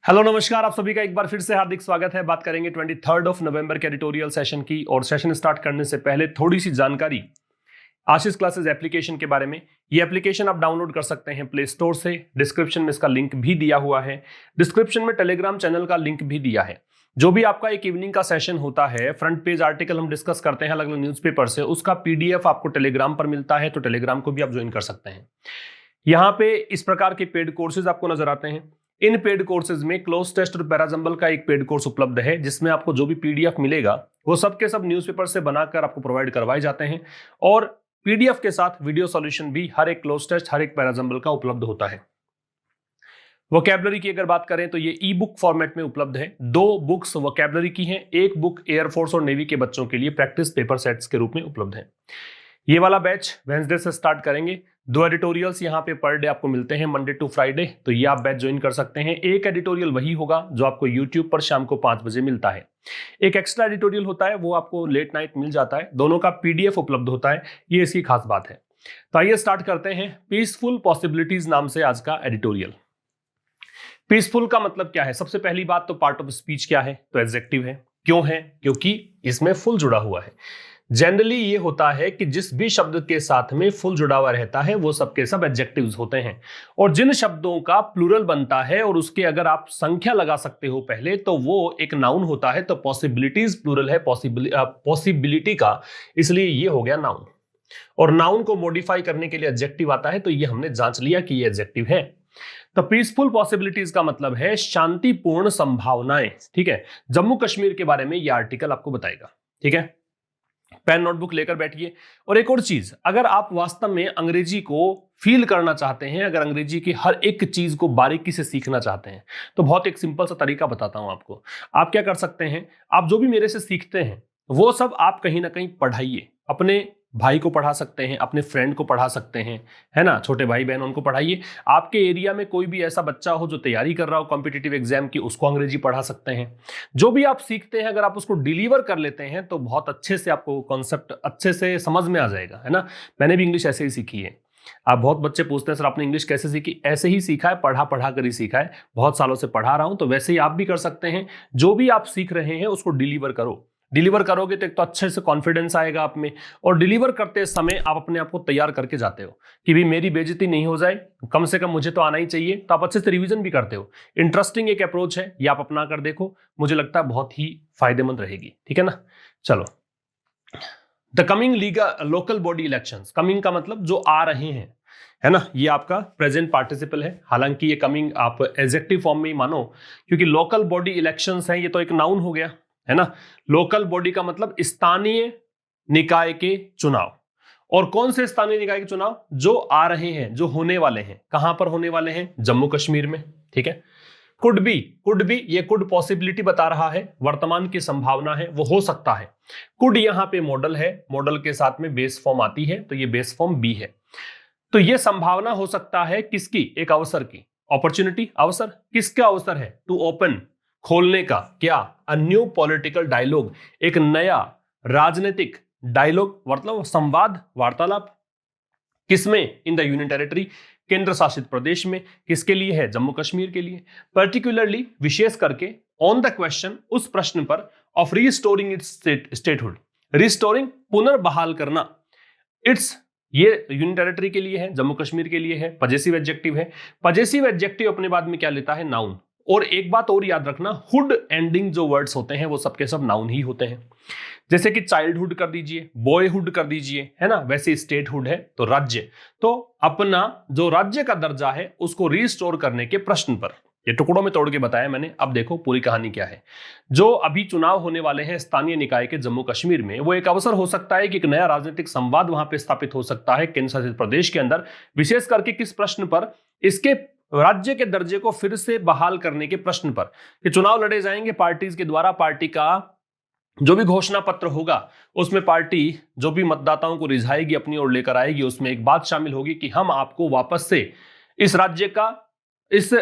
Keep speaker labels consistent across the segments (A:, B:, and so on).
A: Hello नमस्कार, आप सभी का एक बार फिर से हार्दिक स्वागत है। बात करेंगे 23 नवंबर के एडिटोरियल सेशन की। और सेशन स्टार्ट करने से पहले थोड़ी सी जानकारी आशीष क्लासेस एप्लीकेशन के बारे में। ये एप्लीकेशन आप डाउनलोड कर सकते हैं प्ले स्टोर से। डिस्क्रिप्शन में इसका लिंक भी दिया हुआ है। डिस्क्रिप्शन में टेलीग्राम चैनल का लिंक भी दिया है। जो भी आपका एक इवनिंग का सेशन होता है, फ्रंट पेज आर्टिकल हम डिस्कस करते हैं अलग अलग न्यूज़पेपर से, उसका पीडीएफ आपको टेलीग्राम पर मिलता है, तो टेलीग्राम को भी आप ज्वाइन कर सकते हैं। यहाँ पे इस प्रकार के पेड कोर्सेज आपको नजर आते हैं। इन पेड कोर्सेज में क्लोज टेस्ट और पैराजंबल का एक पेड कोर्स उपलब्ध है, जिसमें आपको जो भी पीडीएफ मिलेगा वो सब के सब न्यूज़पेपर से बनाकर आपको प्रोवाइड करवाए जाते हैं। और पीडीएफ के साथ वीडियो सॉल्यूशन भी हर एक क्लोज टेस्ट, हर एक पैराजंबल का उपलब्ध होता है। वोकैबुलरी की अगर बात करें तो ये ई बुक फॉर्मेट में उपलब्ध है। 2 बुक्स वोकैबुलरी की हैं, एक बुक एयरफोर्स और नेवी के बच्चों के लिए प्रैक्टिस पेपर सेट्स के रूप में उपलब्ध है। ये वाला बैच वेंसडे से स्टार्ट करेंगे। 2 एडिटोरियल्स यहाँ पे पर डे आपको मिलते हैं, मंडे टू फ्राइडे, तो ये आप बैच ज्वाइन कर सकते हैं। एक एडिटोरियल वही होगा जो आपको यूट्यूब पर शाम को 5 बजे मिलता है। एक एक्स्ट्रा एडिटोरियल होता है, वो आपको लेट नाइट मिल जाता है। दोनों का पीडीएफ उपलब्ध होता है, ये इसकी खास बात है। तो आइए स्टार्ट करते हैं पीसफुल पॉसिबिलिटीज नाम से आज का एडिटोरियल। पीसफुल का मतलब क्या है? सबसे पहली बात तो पार्ट ऑफ स्पीच क्या है? तो एडजेक्टिव है। क्यों है? क्योंकि इसमें फुल जुड़ा हुआ है। जनरली ये होता है कि जिस भी शब्द के साथ में फुल जुड़ा हुआ रहता है वो सबके सब एडजेक्टिव्स होते हैं। और जिन शब्दों का प्लूरल बनता है और उसके अगर आप संख्या लगा सकते हो पहले, तो वो एक नाउन होता है। तो पॉसिबिलिटीज प्लूरल है पॉसिबिलिटी का, इसलिए ये हो गया नाउन। और नाउन को मॉडिफाई करने के लिए एडजेक्टिव आता है, तो ये हमने जांच लिया कि ये एडजेक्टिव है। तो पीसफुल पॉसिबिलिटीज का मतलब है शांतिपूर्ण संभावनाएं। ठीक है, जम्मू कश्मीर के बारे में यह आर्टिकल आपको बताएगा। ठीक है, पेन नोटबुक लेकर बैठिए। और एक और चीज, अगर आप वास्तव में अंग्रेजी को फील करना चाहते हैं, अगर अंग्रेजी की हर एक चीज को बारीकी से सीखना चाहते हैं, तो बहुत एक सिंपल सा तरीका बताता हूं आपको। आप क्या कर सकते हैं, आप जो भी मेरे से सीखते हैं वो सब आप कहीं ना कहीं पढ़ाइए। अपने भाई को पढ़ा सकते हैं, अपने फ्रेंड को पढ़ा सकते हैं, है ना, छोटे भाई बहन, उनको पढ़ाइए। आपके एरिया में कोई भी ऐसा बच्चा हो जो तैयारी कर रहा हो कॉम्पिटिटिव एग्जाम की, उसको अंग्रेजी पढ़ा सकते हैं। जो भी आप सीखते हैं अगर आप उसको डिलीवर कर लेते हैं तो बहुत अच्छे से आपको कॉन्सेप्ट अच्छे से समझ में आ जाएगा, है ना। मैंने भी इंग्लिश ऐसे ही सीखी है। आप बहुत बच्चे पूछते हैं सर आपने इंग्लिश कैसे सीखी? ऐसे ही सीखा है, पढ़ा पढ़ा कर ही सीखा है। बहुत सालों से पढ़ा रहा हूं, तो वैसे ही आप भी कर सकते हैं। जो भी आप सीख रहे हैं उसको डिलीवर करो। डिलीवर करोगे तो एक तो अच्छे से कॉन्फिडेंस आएगा आप में, और डिलीवर करते समय आप अपने आप को तैयार करके जाते हो कि भी मेरी बेइज्जती नहीं हो जाए, कम से कम मुझे तो आना ही चाहिए। तो आप अच्छे से रिवीजन भी करते हो। इंटरेस्टिंग एक अप्रोच है, ये आप अपना कर देखो, मुझे लगता है बहुत ही फायदेमंद रहेगी। ठीक है ना। चलो, the coming local body elections. Coming का मतलब जो आ रहे हैं, है ना, ये आपका प्रेजेंट पार्टिसिपल है। हालांकि ये कमिंग आप एडजेक्टिव फॉर्म में ही मानो, क्योंकि लोकल बॉडी इलेक्शंस हैं, ये तो एक नाउन हो गया, है ना। लोकल बॉडी का मतलब स्थानीय निकाय के चुनाव। और कौन से स्थानीय निकाय के चुनाव? जो आ रहे हैं, जो होने वाले हैं। कहां पर होने वाले हैं? जम्मू कश्मीर में। ठीक है। कुड बी, ये कुड पॉसिबिलिटी बता रहा है, वर्तमान की संभावना है, वो हो सकता है। कुड यहां पे मॉडल है, मॉडल के साथ में बेस फॉर्म आती है, तो ये बेस फॉर्म बी है। तो ये संभावना हो सकता है किसकी? एक अवसर की। अपॉर्चुनिटी, अवसर। किसका अवसर है? टू ओपन, खोलने का। क्या? अ न्यू पॉलिटिकल डायलॉग, एक नया राजनीतिक डायलॉग, मतलब संवाद, वार्तालाप। किसमें? इन द यूनियन टेरिटरी, केंद्र शासित प्रदेश में। किसके लिए है? जम्मू कश्मीर के लिए। पर्टिकुलरली, विशेष करके, ऑन द क्वेश्चन, उस प्रश्न पर, of restoring its statehood. Restoring, पुनर्बहाल करना। इट्स, ये यूनियन टेरिटरी के लिए है, जम्मू कश्मीर के लिए है। पजेसिव एडजेक्टिव है। पजेसिव एडजेक्टिव अपने बाद में क्या लेता है? नाउन। और एक बात और याद रखना, हुड एंडिंग जो वर्ड्स होते हैं वो सबके सब नाउन ही होते हैं। जैसे कि चाइल्डहुड कर दीजिए, बॉयहुड कर दीजिए, है ना। वैसे स्टेटहुड है तो राज्य। तो अपना जो राज्य का दर्जा है उसको रिस्टोर करने के प्रश्न पर, ये टुकड़ों में तोड़ के बताया मैंने। अब देखो पूरी कहानी क्या है। जो अभी चुनाव होने वाले हैं स्थानीय निकाय के जम्मू कश्मीर में, वो एक अवसर हो सकता है कि एक नया राजनीतिक संवाद वहां पे स्थापित हो सकता है केंद्र शासित प्रदेश के अंदर। विशेष करके किस प्रश्न पर? इसके राज्य के दर्जे को फिर से बहाल करने के प्रश्न पर। कि चुनाव लड़े जाएंगे पार्टीज के द्वारा, पार्टी का जो भी घोषणा पत्र होगा उसमें पार्टी जो भी मतदाताओं को रिझाएगी, अपनी ओर लेकर आएगी, उसमें एक बात शामिल होगी कि हम आपको वापस से इस राज्य का इस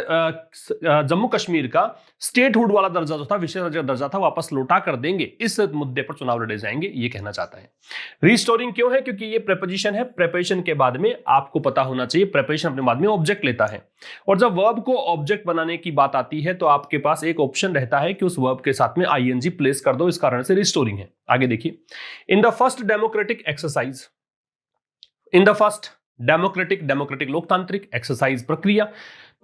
A: जम्मू कश्मीर का स्टेटहुड वाला दर्जा जो था, विशेष राज्य का दर्जा था, वापस लौटा कर देंगे। इस मुद्दे पर चुनाव लड़े जाएंगे, ये कहना चाहता है। रिस्टोरिंग क्यों है? क्योंकि ये प्रेपोजिशन है। प्रेपोजिशन के बाद में आपको पता होना चाहिए, प्रेपोजिशन अपने बाद में ऑब्जेक्ट लेता है, और जब वर्ब को ऑब्जेक्ट बनाने की बात आती है तो आपके पास एक ऑप्शन रहता है कि उस वर्ब के साथ में आईएनजी प्लेस कर दो। इस कारण से रिस्टोरिंग है। आगे देखिए, in the first democratic exercise, in the first democratic लोकतांत्रिक एक्सरसाइज प्रक्रिया,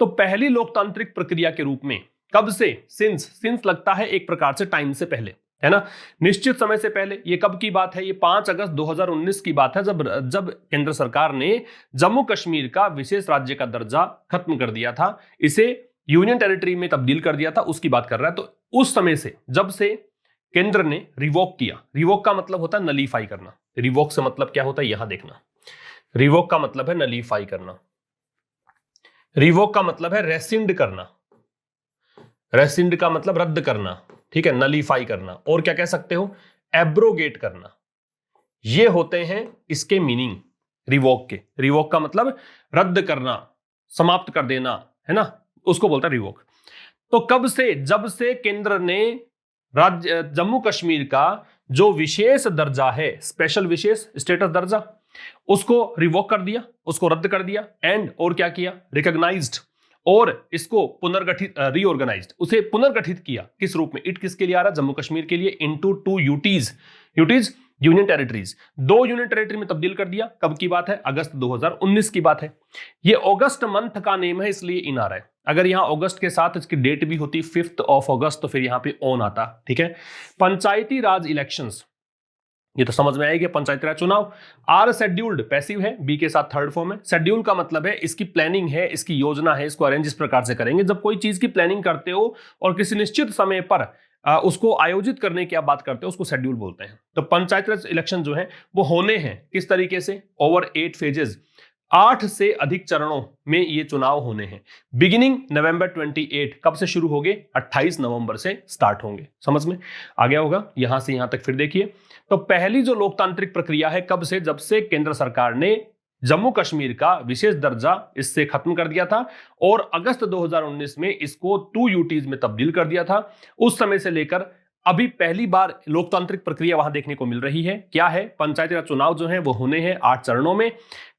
A: तो पहली लोकतांत्रिक प्रक्रिया के रूप में कब से? सिंस लगता है एक प्रकार से टाइम से पहले, है ना, निश्चित समय से पहले। ये कब की बात है? ये 5 अगस्त 2019 की बात है, जब केंद्र सरकार ने जम्मू कश्मीर का विशेष राज्य का दर्जा खत्म कर दिया था, इसे यूनियन टेरिटरी में तब्दील कर दिया था, उसकी बात कर रहा है। तो उस समय से, जब से केंद्र ने रिवोक किया, रिवोक का मतलब होता है नलीफाई करना। रिवोक से मतलब क्या होता है यहां देखना, रिवोक का मतलब है नलीफाई करना, रिवोक का मतलब है रेसिंड करना, रेसिंड का मतलब रद्द करना, ठीक है, नलीफाई करना, और क्या कह सकते हो? एब्रोगेट करना। ये होते हैं इसके मीनिंग रिवोक के। रिवोक का मतलब रद्द करना, समाप्त कर देना, है ना, उसको बोलता है रिवोक। तो कब से? जब से केंद्र ने राज्य जम्मू कश्मीर का जो विशेष दर्जा है, स्पेशल विशेष स्टेटस दर्जा, उसको रिवोक कर दिया, उसको रद्द कर दिया, एंड और क्या किया? रिकॉग्नाइज्ड, और इसको पुनर्गठित, रीऑर्गेनाइज्ड, उसे पुनर्गठित किया। किस रूप में? इट किसके लिए आ रहा है? जम्मू कश्मीर के लिए। Into 2 UTs, UTs union territories, 2 union territory में तब्दील कर दिया। कब की बात है? अगस्त 2019 की बात है। ये अगस्त मंथ का नेम है, इसलिए इन आ रहा है। अगर यहां अगस्त के साथ इसकी डेट भी होती 5 अगस्त, तो फिर यहां पे ऑन आता, ठीक है। पंचायती राज इलेक्शंस, ये तो समझ में आएगी। पंचायती राज चुनाव आर शेड्यूल्ड, पैसिव है, बी के साथ थर्ड फॉर्म है। शेड्यूल का मतलब है इसकी प्लानिंग है, इसकी योजना है, इसको अरेंज इस प्रकार से करेंगे। जब कोई चीज की प्लानिंग करते हो और किसी निश्चित समय पर उसको आयोजित करने की आप बात करते हो, उसको शेड्यूल बोलते हैं। तो पंचायती राज इलेक्शन जो है वो होने हैं, किस तरीके से? ओवर 8 फेजेस, 8 से अधिक चरणों में ये चुनाव होने हैं। बिगिनिंग नवंबर 28, कब से शुरू होंगे? 28 नवंबर से स्टार्ट होंगे। समझ में आ गया होगा यहां से यहां तक। फिर देखिए, तो पहली जो लोकतांत्रिक प्रक्रिया है कब से? जब से केंद्र सरकार ने जम्मू कश्मीर का विशेष दर्जा इससे खत्म कर दिया था और अगस्त 2019 में इसको 2 यूटीज में तब्दील कर दिया था। उस समय से लेकर अभी पहली बार लोकतांत्रिक प्रक्रिया वहां देखने को मिल रही है। क्या है? पंचायती राज चुनाव जो है वो होने हैं 8 चरणों में।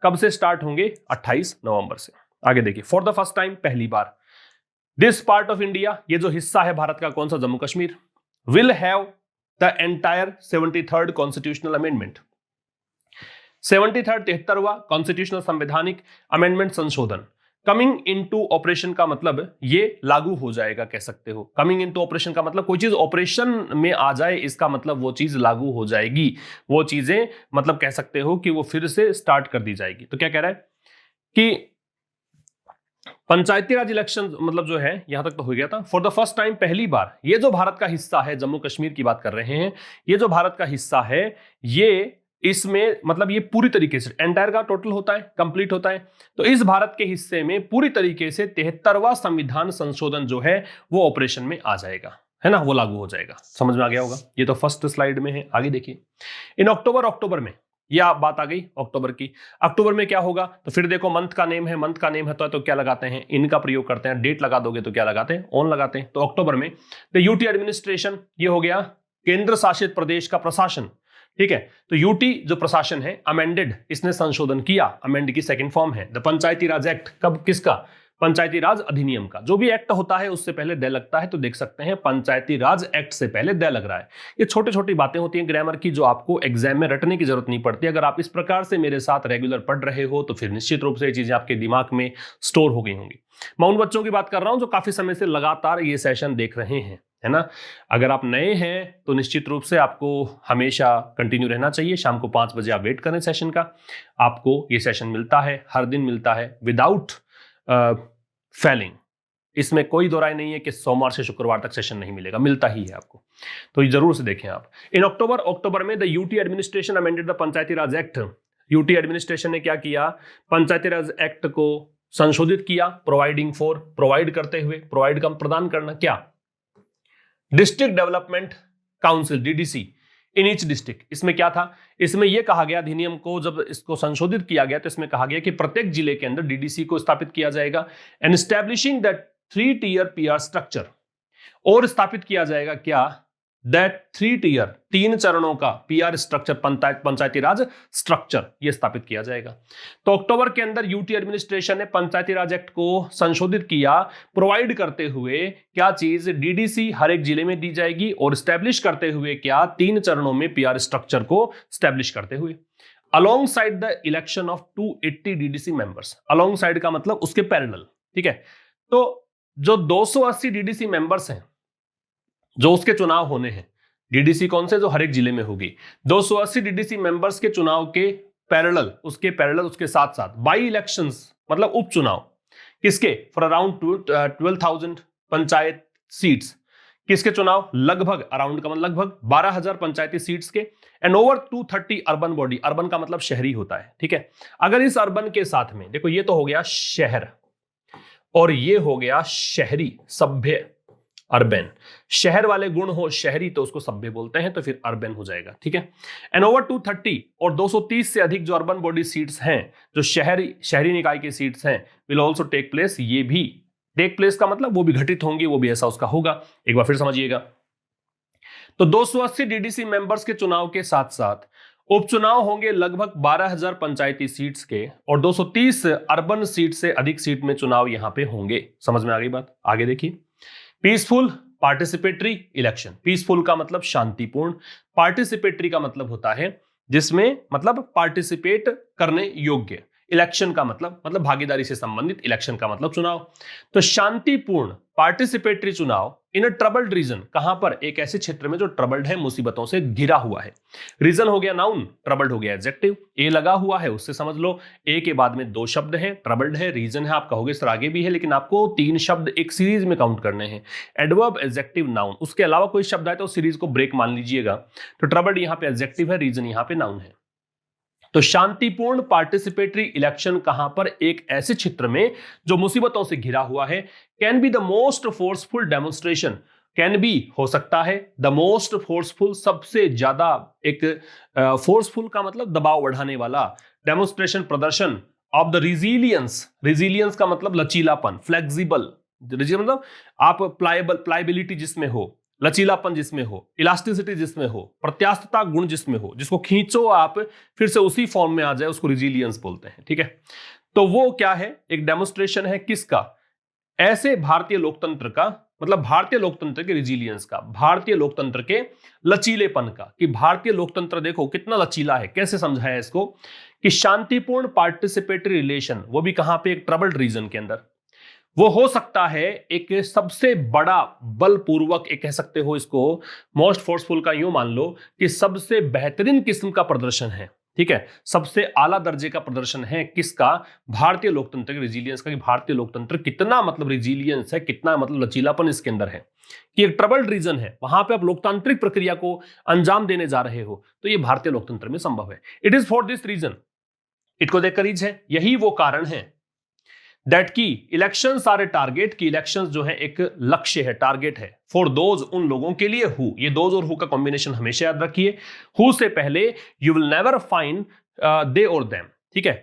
A: कब से स्टार्ट होंगे? 28 नवंबर से। आगे देखिए, फॉर द फर्स्ट टाइम, पहली बार, दिस पार्ट ऑफ इंडिया, ये जो हिस्सा है भारत का, कौन सा? Jammu Kashmir, will have the entire 73rd constitutional amendment, 73वां कॉन्स्टिट्यूशनल संवैधानिक अमेंडमेंट संशोधन। कमिंग इनटू ऑपरेशन का मतलब ये लागू हो जाएगा, कह सकते हो। कमिंग इनटू ऑपरेशन का मतलब कोई चीज ऑपरेशन में आ जाए, इसका मतलब वो चीज लागू हो जाएगी। वो चीजें मतलब कह सकते हो कि वो फिर से स्टार्ट कर दी जाएगी। तो क्या कह रहा है कि पंचायती राज इलेक्शन मतलब जो है यहां तक तो हो गया था। फॉर द फर्स्ट टाइम, पहली बार, ये जो भारत का हिस्सा है, जम्मू कश्मीर की बात कर रहे हैं, ये जो भारत का हिस्सा है, ये इसमें मतलब ये पूरी तरीके से एंटायर का टोटल होता है, कंप्लीट होता है। तो इस भारत के हिस्से में पूरी तरीके से 73वां संविधान संशोधन जो है वो ऑपरेशन में आ जाएगा, है ना, वो लागू हो जाएगा। समझ में आ गया होगा। ये तो फर्स्ट स्लाइड में है। आगे देखिए, इन अक्टूबर में, यह बात आ गई अक्टूबर की। अक्टूबर में क्या होगा? तो फिर देखो, मंथ का नेम है, मंथ का नेम है तो क्या लगाते हैं? इनका प्रयोग करते हैं। डेट लगा दोगे तो क्या लगाते हैं? ऑन लगाते हैं। तो अक्टूबर में द यूटी एडमिनिस्ट्रेशन, ये हो गया केंद्र शासित प्रदेश का प्रशासन, ठीक है। तो यूटी जो प्रशासन है, अमेंडेड, इसने संशोधन किया, अमेंड की सेकंड फॉर्म है। द पंचायती राज एक्ट, कब? किसका? पंचायती राज अधिनियम का। जो भी एक्ट होता है उससे पहले दे लगता है, तो देख सकते हैं पंचायती राज एक्ट से पहले दे लग रहा है। ये छोटी छोटी बातें होती हैं ग्रामर की, जो आपको एग्जाम में रटने की जरूरत नहीं पड़ती। अगर आप इस प्रकार से मेरे साथ रेगुलर पढ़ रहे हो तो फिर निश्चित रूप से ये चीजें आपके दिमाग में स्टोर हो गई होंगी। मैं उन बच्चों की बात कर रहा हूं जो काफी समय से लगातार ये सेशन देख रहे हैं, है ना। अगर आप नए हैं तो निश्चित रूप से आपको हमेशा कंटिन्यू रहना चाहिए। शाम को 5 बजे आप वेट करें सेशन का। आपको ये सेशन मिलता है, हर दिन मिलता है, विदाउट फेलिंग। इसमें कोई दो राय नहीं है कि सोमवार से शुक्रवार तक सेशन नहीं मिलेगा, मिलता ही है आपको। तो ये जरूर से देखें आप। इन अक्टूबर में the UT administration amended the Panchayati Raj act. UT administration ने क्या किया? पंचायती राज एक्ट को संशोधित किया, प्रोवाइडिंग फॉर, प्रोवाइड करते हुए, प्रोवाइड का प्रदान करना, क्या? District development council, DDC, in each district. इसमें क्या था, इसमें यह कहा गया, अधिनियम को जब इसको संशोधित किया गया तो इसमें कहा गया कि प्रत्येक जिले के अंदर डीडीसी को स्थापित किया जाएगा, and establishing that 3-tier PR structure, और स्थापित किया जाएगा क्या, दैट 3-tier 3 चरणों का पीआर स्ट्रक्चर, पंचायती राज स्ट्रक्चर, यह स्थापित किया जाएगा। तो अक्टूबर के अंदर यूटी एडमिनिस्ट्रेशन ने पंचायती राज एक्ट को संशोधित किया, प्रोवाइड करते हुए क्या चीज, डीडीसी हर एक जिले में दी जाएगी, और स्टैब्लिश करते हुए क्या, 3 चरणों में पीआर स्ट्रक्चर को स्टैब्लिश करते हुए, along side the election of 280 DDC members. Along side का मतलब उसके पैरेलल, ठीक है। तो जो 280 डीडीसी मेंबर्स हैं, जो उसके चुनाव होने हैं, डीडीसी कौन से, जो हर एक जिले में होगी, 280 डीडीसी मेंबर्स के चुनाव के पैरेलल, उसके साथ साथ बाई इलेक्शंस मतलब उपचुनाव, किसके, फॉर अराउंड 12,000 पंचायत सीट्स, किसके चुनाव, लगभग, अराउंड का मतलब लगभग 12,000 पंचायती सीट्स के, and over 230 urban body, urban का मतलब शहरी होता है, ठीक है। अगर इस अर्बन के साथ में देखो, ये तो हो गया शहर और ये हो गया शहरी, सभ्य, अर्बन, शहर वाले गुण हो शहरी तो उसको सभ्य बोलते हैं, तो फिर अर्बन हो जाएगा, ठीक है। एंड ओवर 230 और 230 से अधिक जो अर्बन बॉडी सीट्स हैं, जो शहरी निकाय की सीट्स हैं, विल ऑल्सो टेक प्लेस, ये भी टेक प्लेस का मतलब वो भी घटित होंगी, वो भी ऐसा उसका होगा। एक बार फिर समझिएगा, तो 280 डीडीसी मेंबर्स के चुनाव के साथ साथ उपचुनाव होंगे लगभग 12,000 पंचायती सीट्स के, और 230 अर्बन सीट से अधिक सीट में चुनाव यहां पे होंगे। समझ में आ गई बात, आगे देखिए। पीसफुल पार्टिसिपेटरी इलेक्शन, पीसफुल का मतलब शांतिपूर्ण, पार्टिसिपेटरी का मतलब होता है जिसमें मतलब पार्टिसिपेट करने योग्य, इलेक्शन का मतलब भागीदारी से संबंधित, इलेक्शन का मतलब चुनाव। तो शांतिपूर्ण पार्टिसिपेटरी चुनाव इन अ ट्रबल्ड रीजन, कहां पर, एक ऐसे क्षेत्र में जो ट्रबल्ड है, मुसीबतों से घिरा हुआ है। रीजन हो गया नाउन, ट्रबल्ड हो गया एडजेक्टिव, ए लगा हुआ है उससे समझ लो, ए के बाद में 2 शब्द हैं, ट्रबल्ड है, रीजन है, आप कहोगे सर आगे भी है, लेकिन आपको 3 शब्द एक सीरीज में काउंट करने हैं, एडवर्ब, एडजेक्टिव, नाउन, उसके अलावा कोई शब्द आए तो सीरीज को ब्रेक मान लीजिएगा। तो ट्रबल्ड यहां पे एडजेक्टिव है, रीजन यहां पे नाउन है। तो शांतिपूर्ण पार्टिसिपेटरी इलेक्शन कहां पर, एक ऐसे क्षेत्र में जो मुसीबतों से घिरा हुआ है। Can be the most forceful demonstration, can be हो सकता है, द मोस्ट फोर्सफुल सबसे ज्यादा, एक फोर्सफुल का मतलब दबाव बढ़ाने वाला, डेमोन्स्ट्रेशन प्रदर्शन ऑफ द रिजिलियंस, रिजिलियंस का मतलब लचीलापन, फ्लेक्सिबल, मतलब आप प्लायबिलिटी जिसमें हो, लचीलापन जिसमें हो, इलास्टिसिटी जिसमें हो, प्रत्यास्थता गुण जिसमें हो, जिसको खींचो आप फिर से उसी फॉर्म में आ जाए, उसको रिजिलियंस बोलते हैं, ठीक है। तो वो क्या है, एक डेमोन्स्ट्रेशन है किसका, ऐसे भारतीय लोकतंत्र का, मतलब भारतीय लोकतंत्र के रिजिलियंस का, भारतीय लोकतंत्र के लचीलेपन का, कि भारतीय लोकतंत्र देखो कितना लचीला है। कैसे समझाया इसको, कि शांतिपूर्ण पार्टिसिपेटरी रिलेशन, वो भी कहां पे, एक ट्रबल्ड रीजन के अंदर, वो हो सकता है एक सबसे बड़ा बलपूर्वक, एक कह सकते हो इसको मोस्ट फोर्सफुल का यूं मान लो कि सबसे बेहतरीन किस्म का प्रदर्शन है, ठीक है, सबसे आला दर्जे का प्रदर्शन है किसका, भारतीय लोकतंत्र के रिजिलियंस का, कि भारतीय लोकतंत्र कितना मतलब रिजिलियंस है, कितना मतलब लचीलापन इसके अंदर है, कि एक ट्रबल्ड रीजन है, वहां पे आप लोकतांत्रिक प्रक्रिया को अंजाम देने जा रहे हो, तो ये भारतीय लोकतंत्र में संभव है। It is for this reason, it को देखकर है, यही वो कारण है दैट की इलेक्शंस आर ए टारगेट, की इलेक्शंस जो है एक लक्ष्य है, टारगेट है, फॉर दोज, उन लोगों के लिए, हु, ये दोज और हु का कॉम्बिनेशन हमेशा याद रखिए, हु से पहले you will never find they और देम, ठीक है,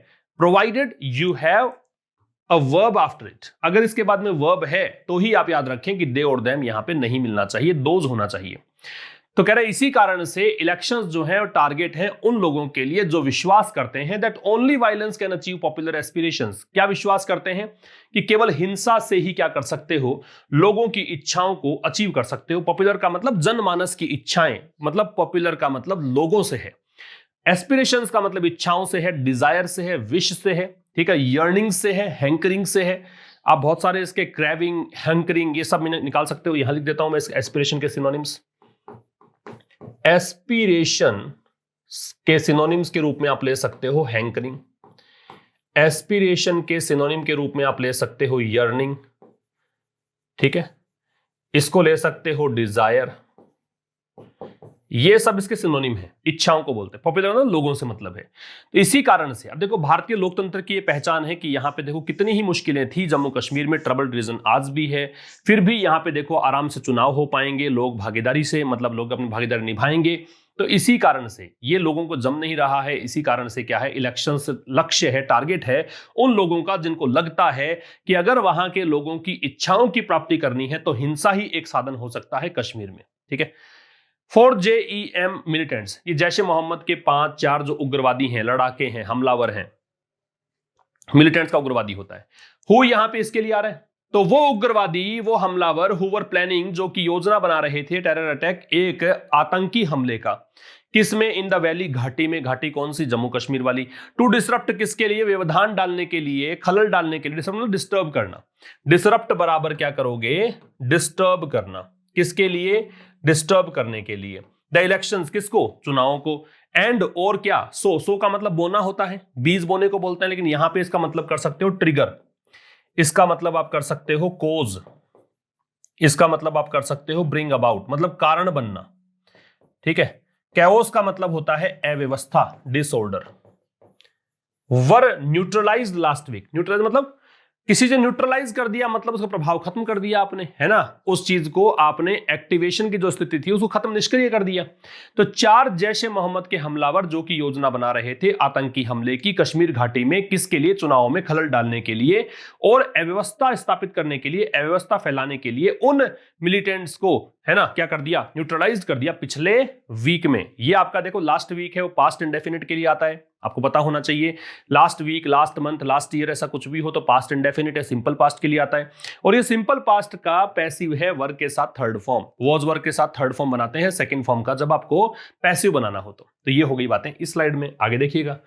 A: provided you have a verb after it, अगर इसके बाद में वर्ब है तो ही आप याद रखें कि दे और देम यहां पे नहीं मिलना चाहिए, दोज होना चाहिए। तो कह रहे इसी कारण से इलेक्शंस जो है टारगेट है उन लोगों के लिए जो विश्वास करते हैं that only violence can achieve popular aspirations, क्या विश्वास करते हैं कि केवल हिंसा से ही क्या कर सकते हो, लोगों की इच्छाओं को अचीव कर सकते हो। पॉपुलर का मतलब जनमानस की इच्छाएं, मतलब पॉपुलर का मतलब लोगों से है, एस्पिरेशंस का मतलब इच्छाओं से है, डिजायर से है, विश से है, ठीक है, यर्निंग से है, हैंकरिंग से है। आप बहुत सारे इसके क्रेविंग, हैंकरिंग ये सब निकाल सकते हो, यहां लिख देता हूं मैं एस्पिरेशन के सिनोनिम्स। एस्पिरेशन के सिनोनिम्स के रूप में आप ले सकते हो हैंकरिंग, एस्पिरेशन के सिनोनिम के रूप में आप ले सकते हो यर्निंग, ठीक है, इसको ले सकते हो डिजायर, ये सब इसके सिनोनिम है, इच्छाओं को बोलते हैं। पॉपुलर ना लोगों से मतलब है। तो इसी कारण से अब देखो भारतीय लोकतंत्र की ये पहचान है कि यहां पे देखो कितनी ही मुश्किलें थी, जम्मू कश्मीर में ट्रबल्ड रीजन आज भी है, फिर भी यहां पे देखो आराम से चुनाव हो पाएंगे, लोग भागीदारी से मतलब लोग अपनी भागीदारी निभाएंगे, तो इसी कारण से ये लोगों को जम नहीं रहा है। इसी कारण से क्या है, इलेक्शन लक्ष्य है, टारगेट है उन लोगों का जिनको लगता है कि अगर वहां के लोगों की इच्छाओं की प्राप्ति करनी है तो हिंसा ही एक साधन हो सकता है कश्मीर में। ठीक है। 4JEM मिलिटेंट्स, ये जैश ए मोहम्मद के 5-4 जो उग्रवादी हैं, लड़ाके हैं, हमलावर हैं, मिलिटेंट्स का उग्रवादी होता है। हु यहां पे इसके लिए आ रहा है, तो वो उग्रवादी, वो हमलावर हु वर प्लानिंग, जो कि योजना बना रहे थे टेरर अटैक, एक आतंकी हमले का, किसमें, इन द वैली, घाटी में। घाटी कौन सी, जम्मू कश्मीर वाली। टू डिसरप्ट, किसके लिए, व्यवधान डालने के लिए, खलल डालने के लिए। डिसरप्ट डिस्टर्ब करना, डिसरप्ट बराबर क्या करोगे, डिस्टर्ब करना। किसके लिए, डिस्टर्ब करने के लिए। द इलेक्शंस, किसको, चुनावों को। एंड और क्या, सो का मतलब बोना होता है, बीज बोने को बोलते हैं, लेकिन यहां पे इसका मतलब कर सकते हो ट्रिगर, इसका मतलब आप कर सकते हो कोज, इसका मतलब आप कर सकते हो ब्रिंग अबाउट, मतलब कारण बनना। ठीक है। कैओस का मतलब होता है अव्यवस्था, डिसऑर्डर। वर न्यूट्रलाइज लास्ट वीक, न्यूट्रलाइज मतलब किसी से न्यूट्रलाइज कर दिया, मतलब उसका प्रभाव खत्म कर दिया आपने, है ना, उस चीज को आपने, एक्टिवेशन की जो स्थिति थी उसको खत्म, निष्क्रिय कर दिया। तो 4 जैश ए मोहम्मद के हमलावर जो कि योजना बना रहे थे आतंकी हमले की कश्मीर घाटी में, किसके लिए, चुनाव में खलल डालने के लिए और अव्यवस्था स्थापित करने के लिए, अव्यवस्था फैलाने के लिए, उन मिलिटेंट्स को, है ना, क्या कर दिया, न्यूट्रलाइज कर दिया पिछले वीक में। ये आपका देखो लास्ट वीक है, वो पास्ट इंडेफिनिट के लिए आता है, आपको पता होना चाहिए। Last week, last month, last year, ऐसा कुछ भी हो तो पास्ट इंडेफिनिट है, सिंपल पास्ट के लिए आता है। और ये सिंपल पास्ट का पैसिव है वर्ग के साथ थर्ड फॉर्म, वॉज वर्ग के साथ थर्ड फॉर्म बनाते हैं सेकंड फॉर्म का, जब आपको पैसिव बनाना हो तो ये हो गई बातें इस स्लाइड में। आगे देखिएगा,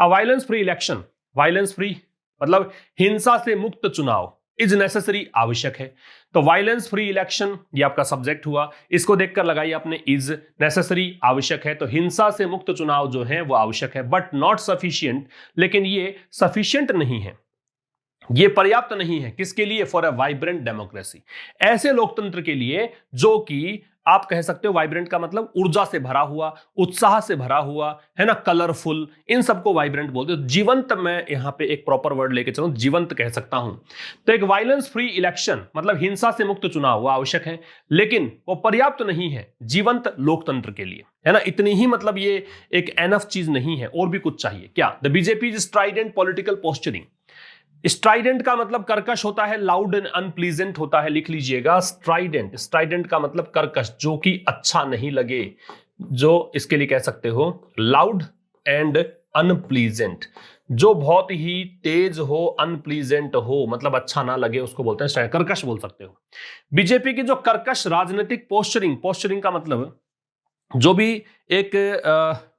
A: a violence free election, violence free मतलब हिंसा से मुक्त चुनाव, इज नेसेसरी, आवश्यक है। तो वायलेंस फ्री इलेक्शन ये आपका सब्जेक्ट हुआ, इसको देखकर लगाइए आपने, इज नेसेसरी, आवश्यक है। तो हिंसा से मुक्त चुनाव जो है वो आवश्यक है, बट नॉट सफिशिएंट, लेकिन ये सफिशिएंट नहीं है, ये पर्याप्त नहीं है। किसके लिए, फॉर अ वाइब्रेंट डेमोक्रेसी, ऐसे लोकतंत्र के लिए जो कि आप कह सकते हो वाइब्रेंट का मतलब ऊर्जा से भरा हुआ, उत्साह से भरा हुआ, है ना, कलरफुल, इन सबको वाइब्रेंट बोलते हैं। जीवंत, मैं यहां पे एक प्रॉपर वर्ड लेके चलूं, जीवंत कह सकता हूं। तो एक वायलेंस फ्री इलेक्शन मतलब हिंसा से मुक्त चुनाव वो आवश्यक है, लेकिन वो पर्याप्त नहीं है जीवंत लोकतंत्र के लिए, है ना। इतनी ही मतलब ये एक एनफ चीज नहीं है, और भी कुछ चाहिए। क्या, the BJP Strident political posturing, Strident का मतलब कर्कश होता है, लाउड एंड अनप्लीजेंट होता है, लिख लीजिएगा स्ट्राइडेंट। स्ट्राइडेंट का मतलब कर्कश, जो कि अच्छा नहीं लगे, जो इसके लिए कह सकते हो लाउड एंड अनप्लीजेंट, जो बहुत ही तेज हो, अनप्लीजेंट हो मतलब अच्छा ना लगे, उसको बोलते हैं कर्कश बोल सकते हो। बीजेपी की जो कर्कश राजनीतिक पोस्चरिंग, पोस्चरिंग का मतलब जो भी एक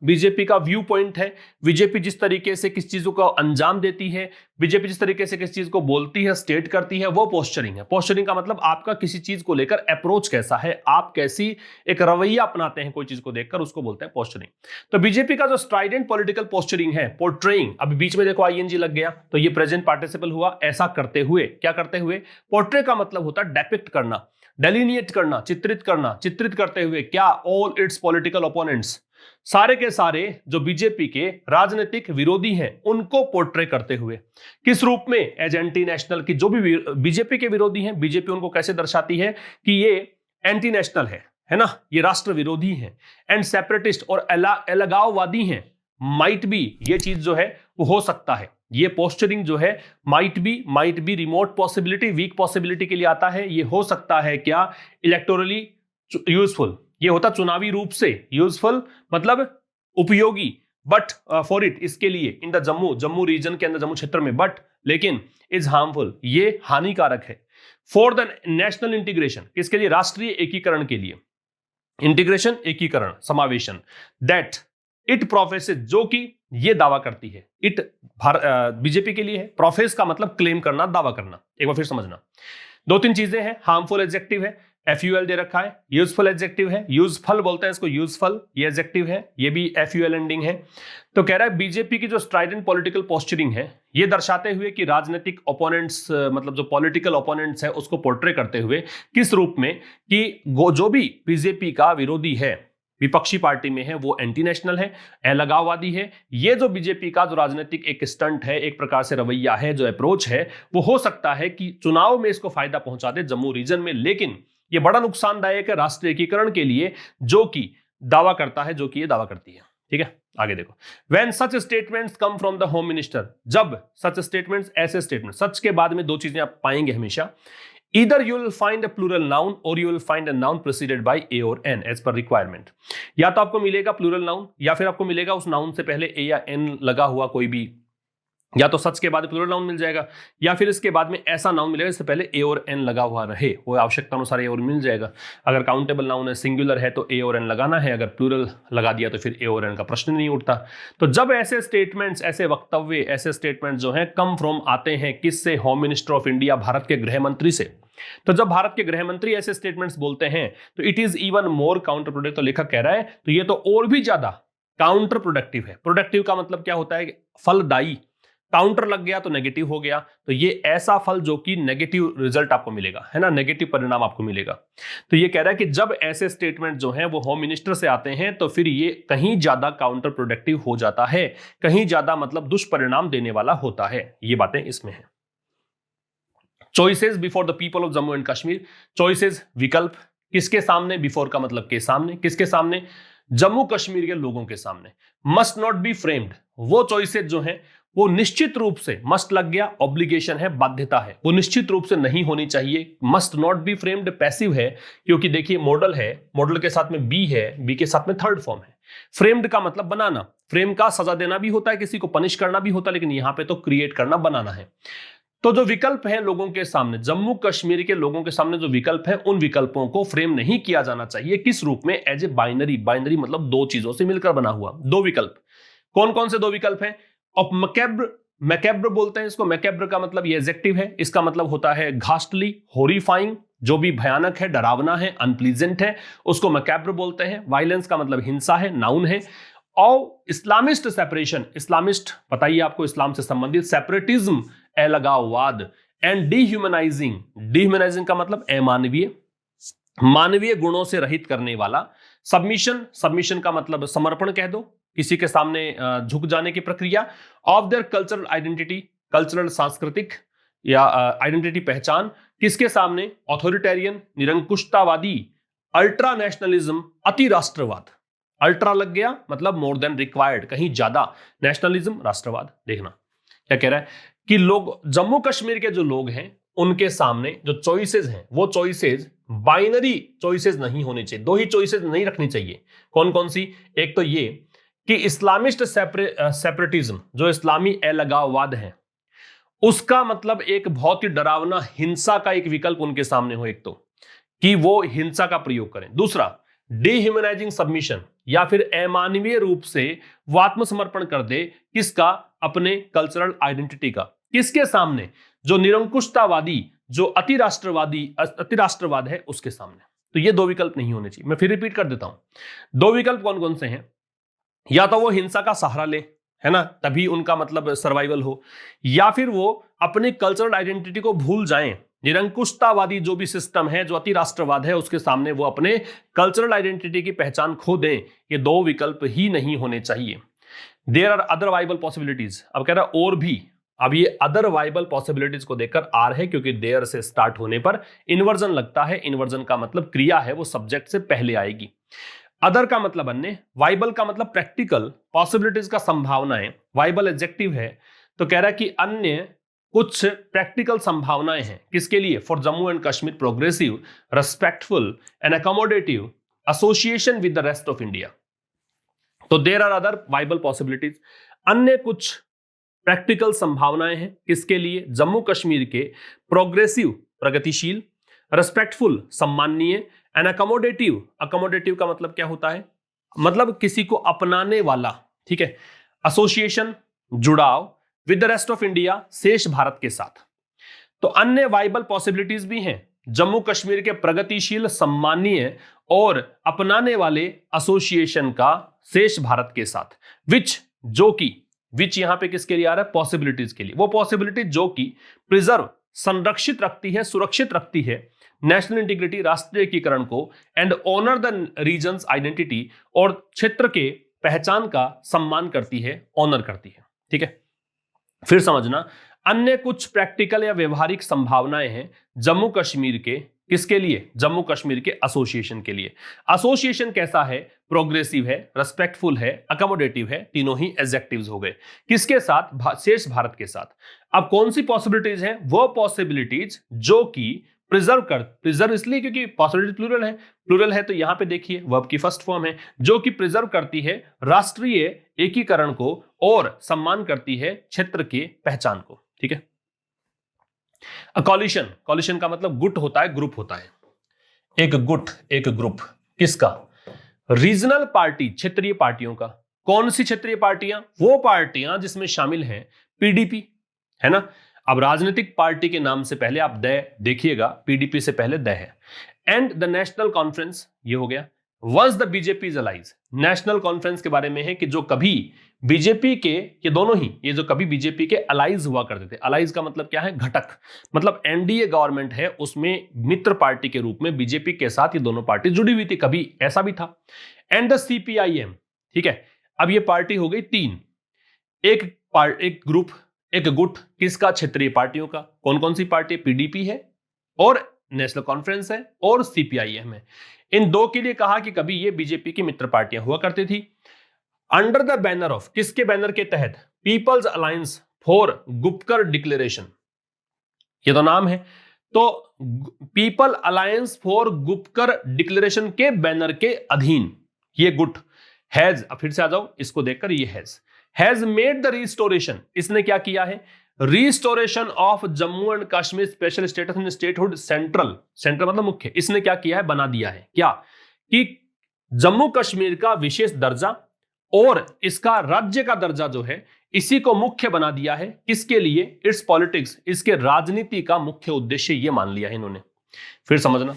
A: बीजेपी का व्यू पॉइंट है, बीजेपी जिस तरीके से किस चीजों को अंजाम देती है, बीजेपी जिस तरीके से किस चीज को बोलती है, स्टेट करती है, वो पोस्चरिंग है। पोस्चरिंग का मतलब आपका किसी चीज को लेकर अप्रोच कैसा है, आप कैसी एक रवैया अपनाते हैं कोई चीज को देखकर, उसको बोलते हैं पोस्चरिंग। तो बीजेपी का जो स्ट्राइडेंट पॉलिटिकल पोस्चरिंग है, पोर्ट्रेइंग, अभी बीच में देखो आईएनजी लग गया तो ये प्रेजेंट पार्टिसिपल हुआ, ऐसा करते हुए, क्या करते हुए, पोर्ट्रे का मतलब होता है डेपिक्ट करना, डेलिनिएट करना, चित्रित करना, चित्रित करते हुए क्या, ऑल इट्स पॉलिटिकल ओपोनेंट्स, सारे के सारे जो बीजेपी के राजनीतिक विरोधी हैं उनको पोर्ट्रे करते हुए, किस रूप में, एज एंटी नेशनल, की जो भी बीजेपी के विरोधी हैं, बीजेपी उनको कैसे दर्शाती है कि ये एंटी नेशनल है ना, ये राष्ट्र विरोधी है, एंड सेपरेटिस्ट और अलगाववादी हैं, माइट बी, ये चीज जो है वो हो सकता है, ये पोस्चरिंग जो है might be remote possibility, weak possibility के लिए आता है, ये हो सकता है क्या, इलेक्टोरली यूजफुल, ये होता चुनावी रूप से यूजफुल मतलब उपयोगी, बट फॉर इट, इसके लिए, इन द जम्मू रीजन के अंदर, जम्मू क्षेत्र में, बट लेकिन इज हार्मफुल, ये हानिकारक है। फॉर द नेशनल इंटीग्रेशन, किसके लिए, राष्ट्रीय एकीकरण के लिए, इंटीग्रेशन एकीकरण, समावेशन, दैट इट प्रोफेसेस, जो कि ये दावा करती है, इट बीजेपी के लिए है, प्रोफेस का मतलब क्लेम करना, दावा करना। एक बार फिर समझना, 2-3 चीजें हैं, हार्मफुल एडजेक्टिव है, एफयूएल दे रखा है, यूजफुल एडजेक्टिव है, यूजफुल बोलते हैं इसको, यूजफुल ये एडजेक्टिव है, ये भी एफयूएल एंडिंग है। तो कह रहा है बीजेपी की जो स्ट्राइडेंट पॉलिटिकल पोस्चरिंग है, ये दर्शाते हुए कि राजनीतिक ओपोनेंट्स, मतलब जो पॉलिटिकल ओपोनेंट्स है उसको पोर्ट्रे करते हुए, किस रूप में, कि जो भी बीजेपी का विरोधी है, विपक्षी पार्टी में है, वो एंटी नेशनल है, अलगाववादी है। ये जो बीजेपी का जो राजनीतिक एक स्टंट है, एक प्रकार से रवैया है, जो अप्रोच है, वो हो सकता है कि चुनाव में इसको फायदा पहुंचा दे जम्मू रीजन में, लेकिन ये बड़ा नुकसानदायक है राष्ट्रीय एकीकरण के लिए, जो कि दावा करता है, जो कि ये दावा करती है। ठीक है, आगे देखो। When such statements come from the home minister, जब such statements, ऐसे स्टेटमेंट, सच के बाद में दो चीजें आप पाएंगे हमेशा, either you will find a plural noun or you will find a noun preceded by a or n as per requirement। या तो आपको मिलेगा प्लूरल नाउन, या फिर आपको मिलेगा उस नाउन से पहले a या n लगा हुआ कोई भी, या तो सच के बाद प्लूरल नाउन मिल जाएगा, या फिर इसके बाद में ऐसा नाउन मिलेगा जिससे पहले ए और एन लगा हुआ रहे, वो आवश्यकता अनुसार ए और मिल जाएगा। अगर काउंटेबल नाउन है, सिंगुलर है, तो ए और एन लगाना है, अगर प्लूरल लगा दिया तो फिर ए और एन का प्रश्न नहीं उठता। तो जब ऐसे स्टेटमेंट्स, ऐसे वक्तव्य, ऐसे स्टेटमेंट जो हैं कम फ्रॉम आते हैं किससे? Home minister of India, Bharat के गृह मंत्री से। तो जब भारत के गृह मंत्री ऐसे स्टेटमेंट्स बोलते हैं तो it is even more counter productive. तो लेखक कह रहा है तो ये तो और भी ज्यादा काउंटर प्रोडक्टिव है। प्रोडक्टिव का मतलब क्या होता है? फलदायी। काउंटर लग गया तो नेगेटिव हो गया, तो ये ऐसा फल जो कि नेगेटिव रिजल्ट आपको मिलेगा, है ना, नेगेटिव परिणाम आपको मिलेगा। तो ये कह रहा है कि जब ऐसे स्टेटमेंट जो हैं वो होम मिनिस्टर से आते हैं तो फिर ये कहीं ज्यादा काउंटर प्रोडक्टिव हो जाता है, कहीं ज्यादा मतलब दुष्परिणाम देने वाला होता है। ये बातें इसमें हैं। Choices before the people of Jammu and Kashmir. Choices, विकल्प, किसके सामने? बिफोर का मतलब के सामने। किसके सामने? जम्मू कश्मीर के लोगों के सामने। मस्ट नॉट बी फ्रेम्ड, वो चॉइसेस जो हैं वो निश्चित रूप से, मस्ट लग गया, ऑब्लिगेशन है, बाध्यता है, वो निश्चित रूप से नहीं होनी चाहिए। Must not be framed passive है, क्योंकि देखिए मॉडल है, मॉडल के साथ में बी है, बी के साथ में थर्ड फॉर्म है। फ्रेम्ड का मतलब बनाना, फ्रेम का सजा देना भी होता है, किसी को पनिश करना भी होता है, लेकिन यहां पे तो क्रिएट करना, बनाना है। तो जो विकल्प है लोगों के सामने, जम्मू कश्मीर के लोगों के सामने जो विकल्प है, उन विकल्पों को फ्रेम नहीं किया जाना चाहिए। किस रूप में? As a binary. बाइनरी मतलब दो चीजों से मिलकर बना हुआ दो विकल्प। कौन कौन से दो विकल्प हैं? और मैकेब्र, मैकेब्र बोलते हैं इसको। मैकेब्र का मतलब ये एडजेक्टिव है, इसका मतलब होता है घास्टली, हॉरिफाइंग, जो भी भयानक है, डरावना है, अनप्लीजेंट है, उसको मैकेब्र बोलते हैं। वायलेंस का मतलब हिंसा है, नाउन है। और इस्लामिस्ट सेपरेशन, इस्लामिस्ट पता ही आपको, इस्लाम से संबंधित, सेपरेटिज्म, अलगाववाद, एंड डिह्यूमनाइजिंग, डिह्यूमनाइजिंग का मतलब अमानवीय, मानवीय गुणों से रहित करने वाला। सबमिशन, सबमिशन का मतलब समर्पण कह दो, किसी के सामने झुक जाने की प्रक्रिया। Of their cultural identity, cultural सांस्कृतिक या आइडेंटिटी, पहचान, किसके सामने? ऑथोरिटेरियन, निरंकुशतावादी, अल्ट्रा नेशनलिज्म, अति राष्ट्रवाद। अल्ट्रा लग गया मतलब मोर देन रिक्वायर्ड, कहीं ज्यादा, नेशनलिज्म, राष्ट्रवाद। देखना क्या कह रहा है कि लोग, जम्मू कश्मीर के जो लोग हैं उनके सामने जो चॉइसेस हैं वो चॉइसेस बाइनरी चॉइसेस नहीं होनी चाहिए। दो ही चॉइसेस नहीं रखनी चाहिए। कौन कौन सी? एक तो ये कि इस्लामिस्ट सेपरेटिज्म, जो इस्लामी अलगाववाद है, उसका मतलब एक बहुत ही डरावना हिंसा का एक विकल्प उनके सामने हो, एक तो कि वो हिंसा का प्रयोग करें। दूसरा, डिह्यूमनाइजिंग सबमिशन, या फिर अमानवीय रूप से वो आत्मसमर्पण कर दे, किसका? अपने कल्चरल आइडेंटिटी का। किसके सामने? जो निरंकुशतावादी, जो अति राष्ट्रवाद है, उसके सामने। तो ये दो विकल्प नहीं होने चाहिए। मैं फिर रिपीट कर देता हूं। दो विकल्प कौन कौन से हैं? या तो वो हिंसा का सहारा ले, है ना, तभी उनका मतलब सर्वाइवल हो, या फिर वो अपने कल्चरल आइडेंटिटी को भूल जाएं। निरंकुशतावादी जो भी सिस्टम है, जो अति राष्ट्रवाद है, उसके सामने वो अपने कल्चरल आइडेंटिटी की पहचान खो दें। ये दो विकल्प ही नहीं होने चाहिए। There are other viable possibilities. अब कह रहा है और भी। अब ये अदर वाइबल पॉसिबिलिटीज को देखकर आर है, क्योंकि देयर से स्टार्ट होने पर इन्वर्जन लगता है। इन्वर्जन का मतलब क्रिया है, वो सब्जेक्ट से पहले आएगी। अदर का मतलब अन्य, वाइबल का मतलब प्रैक्टिकल, पॉसिबिलिटीज का संभावनाएं, वाइबल एडजेक्टिव है। तो कह रहा है कि अन्य कुछ प्रैक्टिकल संभावनाएं हैं, किसके लिए? For Jammu and Kashmir progressive, respectful and accommodative association with the rest of India. तो there are other viable possibilities, अन्य कुछ प्रैक्टिकल संभावनाएं हैं, किसके लिए? जम्मू कश्मीर के प्रोग्रेसिव, प्रगतिशील, रेस्पेक्टफुल, सम्माननीय, एंड अकोमोडेटिव, अकोमोडेटिव का मतलब क्या होता है? मतलब किसी को अपनाने वाला, ठीक है। एसोसिएशन, जुड़ाव, with the rest of India, शेष भारत के साथ। तो अन्य वाइबल पॉसिबिलिटीज भी हैं, जम्मू कश्मीर के प्रगतिशील, सम्माननीय और अपनाने वाले एसोसिएशन का शेष भारत के साथ। विच, जो कि, विच यहां पे किसके लिए आ रहा है? पॉसिबिलिटीज के लिए। वो पॉसिबिलिटी जो कि प्रिजर्व, संरक्षित रखती है, सुरक्षित रखती है नेशनल इंटीग्रिटी, राष्ट्रीय एकीकरण को, and honour the regions identity, और क्षेत्र के पहचान का सम्मान करती है, ऑनर करती है। ठीक है, फिर समझना, अन्य कुछ प्रैक्टिकल या व्यवहारिक संभावनाएं हैं जम्मू कश्मीर के किसके लिए? जम्मू कश्मीर के एसोसिएशन के लिए। एसोसिएशन कैसा है? प्रोग्रेसिव है, रेस्पेक्टफुल है, अकोमोडेटिव है, तीनों ही एडजेक्टिव्स हो गए। किसके साथ? शेष भारत के साथ। अब कौन सी पॉसिबिलिटीज हैं? वो पॉसिबिलिटीज जो कि प्रिजर्व इसलिए क्योंकि पॉसिबिलिटी प्लूरल है तो यहां पे देखिए वर्ब की फर्स्ट फॉर्म है, जो कि प्रिजर्व करती है राष्ट्रीय एकीकरण को और सम्मान करती है क्षेत्र के पहचान को। ठीक है। कॉलिशन का मतलब गुट होता है, ग्रुप होता है। एक गुट, एक ग्रुप किसका? रीजनल पार्टी, क्षेत्रीय पार्टियों का। कौन सी क्षेत्रीय पार्टियां? वो पार्टियां जिसमें शामिल हैं पीडीपी, है ना। अब राजनीतिक पार्टी के नाम से पहले आप द देखिएगा, पीडीपी से पहले द है। एंड द नेशनल कॉन्फ्रेंस, ये हो गया। Once the BJP is allies, national conference के बारे में है कि जो कभी बीजेपी के, ये दोनों ही, ये जो कभी बीजेपी के अलाइज हुआ करते थे। अलाइज का मतलब क्या है? घटक। मतलब एनडीए गवर्नमेंट है, उसमें मित्र पार्टी के रूप में बीजेपी के साथ ये दोनों पार्टी जुड़ी हुई थी, कभी ऐसा भी था। एंड द सीपीआईएम, ठीक है। अब ये पार्टी हो गई तीन, एक ग्रुप, एक गुट, किसका? क्षेत्रीय पार्टियों का। कौन कौन सी पार्टी? पीडीपी है और नेशनल कॉन्फ्रेंस है और सीपीआईएम है। इन दो के लिए कहा कि कभी ये बीजेपी की मित्र पार्टियां हुआ करती थी। अंडर द बैनर ऑफ, किसके बैनर के तहत? People's alliance for Gupkar declaration, ये तो नाम है। तो people alliance for Gupkar declaration के बैनर के अधीन ये गुट हैज, फिर से आ जाओ इसको देखकर, ये हैज मेड द रिस्टोरेशन, इसने क्या किया है? Restoration of Jammu and Kashmir special status in statehood central मतलब मुख्य, इसने क्या किया है? बना दिया है। क्या? कि जम्मू कश्मीर का विशेष दर्जा और इसका राज्य का दर्जा जो है, इसी को मुख्य बना दिया है। किसके लिए? इट्स पॉलिटिक्स, इसके राजनीति का मुख्य उद्देश्य ये मान लिया है इन्होंने। फिर समझना,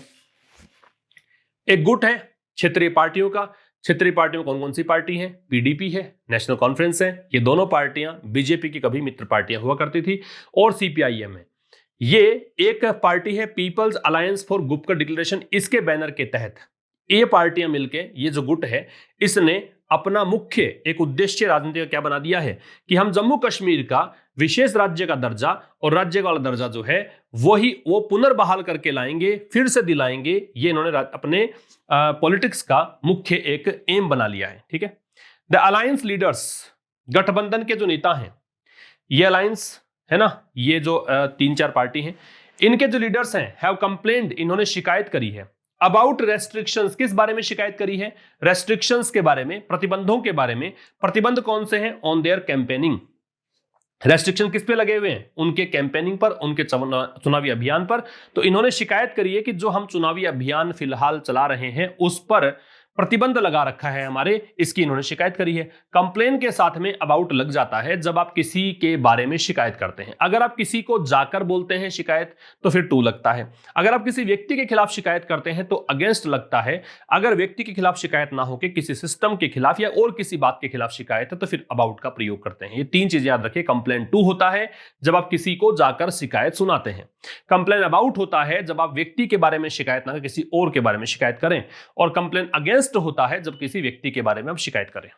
A: एक गुट है क्षेत्रीय पार्टियों का। क्षेत्रीय पार्टियों कौन कौन सी पार्टी है? पीडीपी है, नेशनल कॉन्फ्रेंस है, ये दोनों पार्टियां बीजेपी की कभी मित्र पार्टियां हुआ करती थी, और सीपीआईएम है। ये एक पार्टी है people's alliance for Gupkar declaration, इसके बैनर के तहत ये पार्टियां मिलकर, ये जो गुट है, इसने अपना मुख्य एक उद्देश्य राजनीति का क्या बना दिया है कि हम जम्मू कश्मीर का विशेष राज्य का दर्जा और राज्य वाला दर्जा जो है वो पुनर्बहाल करके लाएंगे, फिर से दिलाएंगे। ये इन्होंने अपने पॉलिटिक्स का मुख्य एक एम बना लिया है। ठीक है। द अलायंस लीडर्स, गठबंधन के जो नेता हैं, ये अलायंस है ना, ये जो तीन चार पार्टी हैं, इनके जो लीडर्स हैं, हैव कंप्लेंड, इन्होंने शिकायत करी है अबाउट रेस्ट्रिक्शंस, किस बारे में शिकायत करी है? रेस्ट्रिक्शंस के बारे में, प्रतिबंधों के बारे में। प्रतिबंध कौन से हैं? On their campaigning. रेस्ट्रिक्शन किस पे लगे हुए हैं? उनके कैंपेनिंग पर, उनके चुनावी अभियान पर। तो इन्होंने शिकायत करी है कि जो हम चुनावी अभियान फिलहाल चला रहे हैं उस पर प्रतिबंध लगा रखा है हमारे, इसकी इन्होंने शिकायत करी है। कंप्लेन के साथ में अबाउट लग जाता है जब आप किसी के बारे में शिकायत करते हैं। अगर आप किसी को जाकर बोलते हैं शिकायत तो फिर टू लगता है। अगर आप किसी व्यक्ति के खिलाफ शिकायत करते हैं तो अगेंस्ट लगता है। अगर व्यक्ति के खिलाफ शिकायत ना हो के किसी सिस्टम के खिलाफ या और किसी बात के खिलाफ शिकायत है तो फिर अबाउट का प्रयोग करते हैं। ये तीन चीजें याद रखिए। कंप्लेन टू होता है जब आप किसी को जाकर शिकायत सुनाते हैं। कंप्लेन अबाउट होता है जब आप व्यक्ति के बारे में शिकायत ना किसी और के बारे में शिकायत करें। और कंप्लेन अगेंस्ट होता है जब किसी व्यक्ति के बारे में आप शिकायत करें।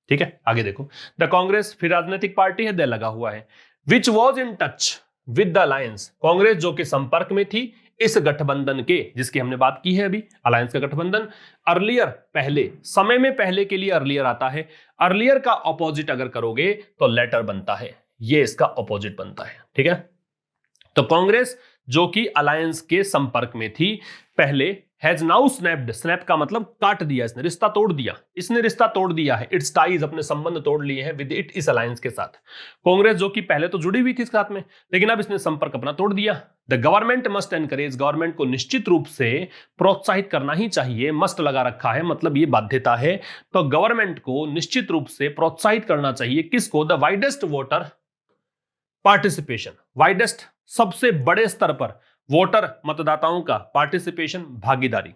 A: ठीक है, आगे देखो। द कांग्रेस, फिर राजनीतिक पार्टी है, द लगा हुआ है। Which was in touch with the alliance, Congress जो कि संपर्क में थी इस गठबंधन के, जिसकी हमने बात की है अभी, अलायंस का गठबंधन। अर्लियर, पहले, समय में पहले के लिए अर्लियर आता है। अर्लियर का ऑपोजिट अगर करोगे तो लेटर बनता है, ये इसका ऑपोजिट बनता है। ठीक है, तो कांग्रेस जो कि अलायंस के संपर्क में थी पहले, हैज नाउ स्नैप्ड, स्नैप का मतलब काट दिया, इसने रिश्ता तोड़ दिया, इसने रिश्ता तोड़ दिया है। इट्स टाइज, अपने संबंध तोड़ लिए हैं विद इट, इस अलायंस के साथ। कांग्रेस जो कि पहले तो जुड़ी हुई थी इस साथ में, लेकिन अब इसने संपर्क अपना तोड़ दिया। The government must encourage, government को निश्चित रूप से प्रोत्साहित करना ही चाहिए। मस्ट लगा रखा है मतलब ये बाध्यता है, तो गवर्नमेंट को निश्चित रूप से प्रोत्साहित करना चाहिए। किसको? The widest voter participation, widest, सबसे बड़े स्तर पर वोटर, मतदाताओं का पार्टिसिपेशन, भागीदारी।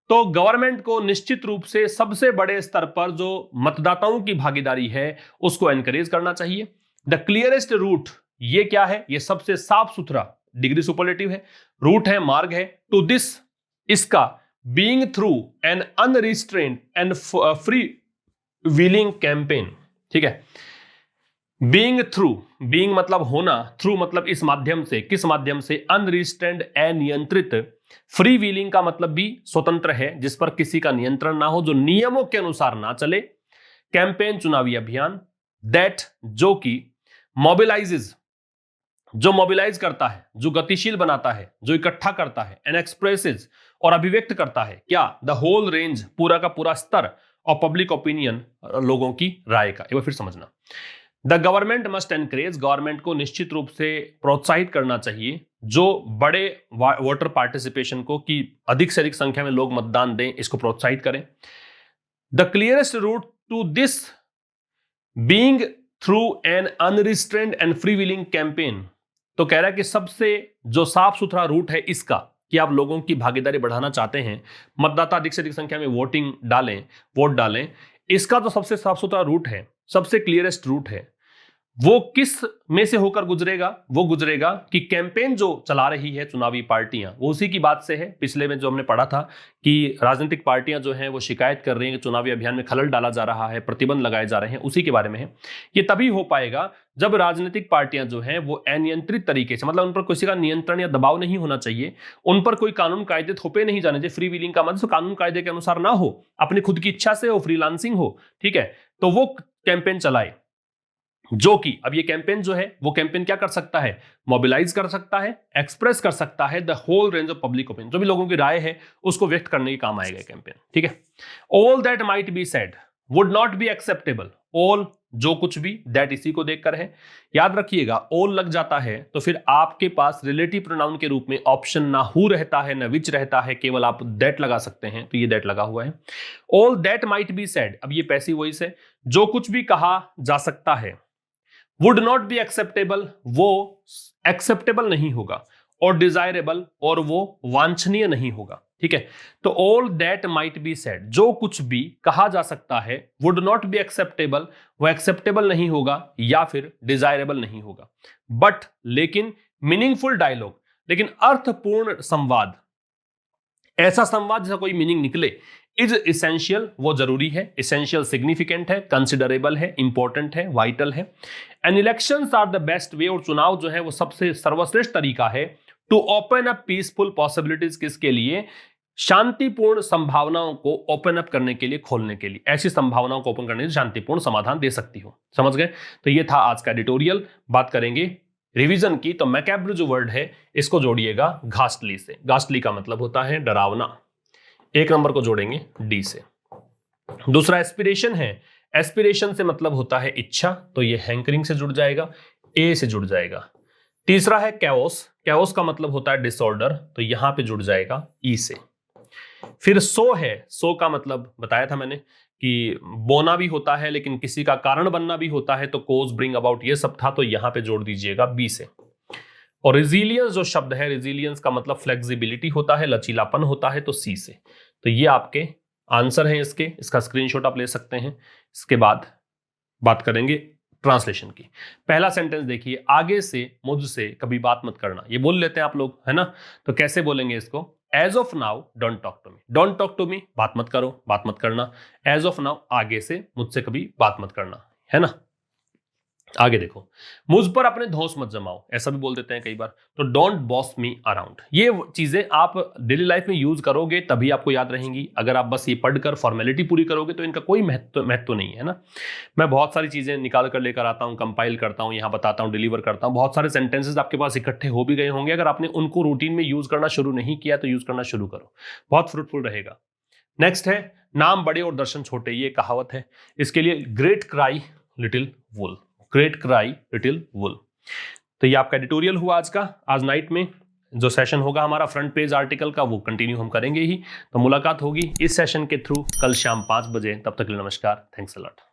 A: तो गवर्नमेंट को निश्चित रूप से सबसे बड़े स्तर पर जो मतदाताओं की भागीदारी है उसको एनकरेज करना चाहिए। द क्लियरेस्ट रूट, ये क्या है? ये सबसे साफ सुथरा, डिग्री सुपरलेटिव है, रूट है, मार्ग है। टू दिस, इसका, being through an unrestrained and free wheeling campaign. ठीक है, बीइंग थ्रू, बीइंग मतलब होना, थ्रू मतलब इस माध्यम से, किस माध्यम से? अनरिस्ट्रेन्ड, अनियंत्रित फ्री व्हीलिंग का मतलब भी स्वतंत्र है, जिस पर किसी का नियंत्रण ना हो, जो नियमों के अनुसार ना चले। कैंपेन चुनावी अभियान। दैट जो कि मोबिलाइजेज, जो मोबिलाइज करता है, जो गतिशील बनाता है, जो इकट्ठा करता है। एंड एक्सप्रेसेज और अभिव्यक्त करता है क्या, द होल रेंज, पूरा का पूरा स्तर और पब्लिक ओपिनियन, लोगों की राय का। एक बार फिर समझना, the government must encourage, government को निश्चित रूप से प्रोत्साहित करना चाहिए जो बड़े वोटर पार्टिसिपेशन को, कि अधिक से अधिक संख्या में लोग मतदान दें, इसको प्रोत्साहित करें। The clearest route to this being through an unrestrained and free willing campaign, तो कह रहा है कि सबसे जो साफ सुथरा रूट है इसका, कि आप लोगों की भागीदारी बढ़ाना चाहते हैं, मतदाता अधिक से अधिक संख्या में वोट डालें, इसका जो सबसे साफ सुथरा रूट है, सबसे क्लियरेस्ट रूट है, वो किस में से होकर गुजरेगा? वो गुजरेगा कि कैंपेन जो चला रही है चुनावी पार्टियां, वो उसी की बात से है। पिछले में जो हमने पढ़ा था कि राजनीतिक पार्टियां जो हैं वो शिकायत कर रही हैं कि चुनावी अभियान में खलल डाला जा रहा है, प्रतिबंध लगाए जा रहे हैं, उसी के बारे में है। ये तभी हो पाएगा जब राजनीतिक पार्टियां जो हैं वो अनियंत्रित तरीके से, मतलब उन पर किसी का नियंत्रण या दबाव नहीं होना चाहिए, उन पर कोई कानून कायदे थोपे नहीं जाने चाहिए। फ्री व्हीलिंग का मतलब कानून कायदे के अनुसार ना हो, अपनी खुद की इच्छा से हो, फ्रीलांसिंग हो, ठीक है, तो वो कैंपेन चलाए। जो कि अब ये कैंपेन जो है, वो कैंपेन क्या कर सकता है? मोबिलाइज कर सकता है, एक्सप्रेस कर सकता है the whole range of public opinion, जो भी लोगों की राय है उसको व्यक्त करने के काम आएगा कैंपेन, ठीक है। All that might be said would not be acceptable. All जो कुछ भी, दैट इसी को देखकर है। याद रखिएगा, ऑल लग जाता है तो फिर आपके पास रिलेटिव प्रोनाउन के रूप में ऑप्शन ना हु रहता है, ना विच रहता है, केवल आप दैट लगा सकते हैं, तो ये दैट लगा हुआ है। All that might be said, अब ये पैसिव वॉइस है, जो कुछ भी कहा जा सकता है। वुड नॉट बी एक्सेप्टेबल, वो एक्सेप्टेबल नहीं होगा, और डिजायरेबल, और वो वांछनीय नहीं होगा, ठीक है। तो all that might be said, जो कुछ भी कहा जा सकता है, वुड नॉट बी एक्सेप्टेबल, वो एक्सेप्टेबल नहीं होगा या फिर डिजायरेबल नहीं होगा। बट, लेकिन, मीनिंगफुल डायलॉग, लेकिन अर्थपूर्ण संवाद, ऐसा संवाद जिसका कोई मीनिंग निकले, इज इसेंशियल, वो जरूरी है। इसेंशियल सिग्निफिकेंट है, कंसिडरेबल है, इंपॉर्टेंट है, वाइटल है। And elections are the best way, और चुनाव जो है वो सबसे सर्वश्रेष्ठ तरीका है to open up peaceful possibilities, किसके लिए? शांतिपूर्ण संभावनाओं को ओपन अप करने के लिए, खोलने के लिए, ऐसी संभावनाओं को ओपन करने से शांतिपूर्ण समाधान दे सकती हो। समझ गए? तो ये था आज का एडिटोरियल। बात करेंगे रिवीजन की, तो मैकेब्र जो वर्ड है इसको जोड़िएगा घास्टली से। घास्टली का मतलब होता है डरावना। एक नंबर को जोड़ेंगे डी से। दूसरा एस्पिरेशन है, एस्पिरेशन से मतलब होता है इच्छा, तो ये हैंकरिंग से जुड़ जाएगा, ए से जुड़ जाएगा। तीसरा है कैओस, कैओस का मतलब होता है डिसऑर्डर, तो यहां पे जुड़ जाएगा ई से। फिर सो है, सो का मतलब बताया था मैंने कि बोना भी होता है, लेकिन किसी का कारण बनना भी होता है, तो कोज, ब्रिंग अबाउट, ये सब था, तो यहां पे जोड़ दीजिएगा बी से। और रेजिलियंस जो शब्द है, रेजिलियंस का मतलब फ्लेक्सिबिलिटी होता है, लचीलापन होता है, तो सी से। तो ये आपके आंसर हैं इसके, इसका स्क्रीनशॉट आप ले सकते हैं। इसके बाद बात करेंगे ट्रांसलेशन की। पहला सेंटेंस देखिए, आगे से मुझसे कभी बात मत करना, ये बोल लेते हैं आप लोग, है ना? तो कैसे बोलेंगे इसको? As of now don't talk to me, don't talk to me, बात मत करो, बात मत करना। एज ऑफ नाउ, आगे से मुझसे कभी बात मत करना, है ना? आगे देखो, मुझ पर अपने धौंस मत जमाओ, ऐसा भी बोल देते हैं कई बार, तो डोंट बॉस मी अराउंड। ये चीजें आप डेली लाइफ में यूज करोगे तभी आपको याद रहेंगी। अगर आप बस ये पढ़कर फॉर्मेलिटी पूरी करोगे तो इनका कोई महत्व नहीं है ना। मैं बहुत सारी चीजें निकाल कर लेकर आता हूँ, कंपाइल करता हूँ, यहाँ बताता हूँ, डिलीवर करता हूँ। बहुत सारे सेंटेंसेस आपके पास इकट्ठे हो भी गए होंगे। अगर आपने उनको रूटीन में यूज करना शुरू नहीं किया तो यूज करना शुरू करो, बहुत फ्रूटफुल रहेगा। नेक्स्ट है, नाम बड़े और दर्शन छोटे, ये कहावत है। इसके लिए ग्रेट क्राई लिटिल वुल, ग्रेट क्राई लिटिल वुल। तो ये आपका एडिटोरियल हुआ आज का। आज नाइट में जो सेशन होगा हमारा फ्रंट पेज आर्टिकल का, वो कंटिन्यू हम करेंगे ही। तो मुलाकात होगी इस सेशन के थ्रू कल शाम 5 बजे। तब तक के लिए नमस्कार, थैंक्स अ लॉट।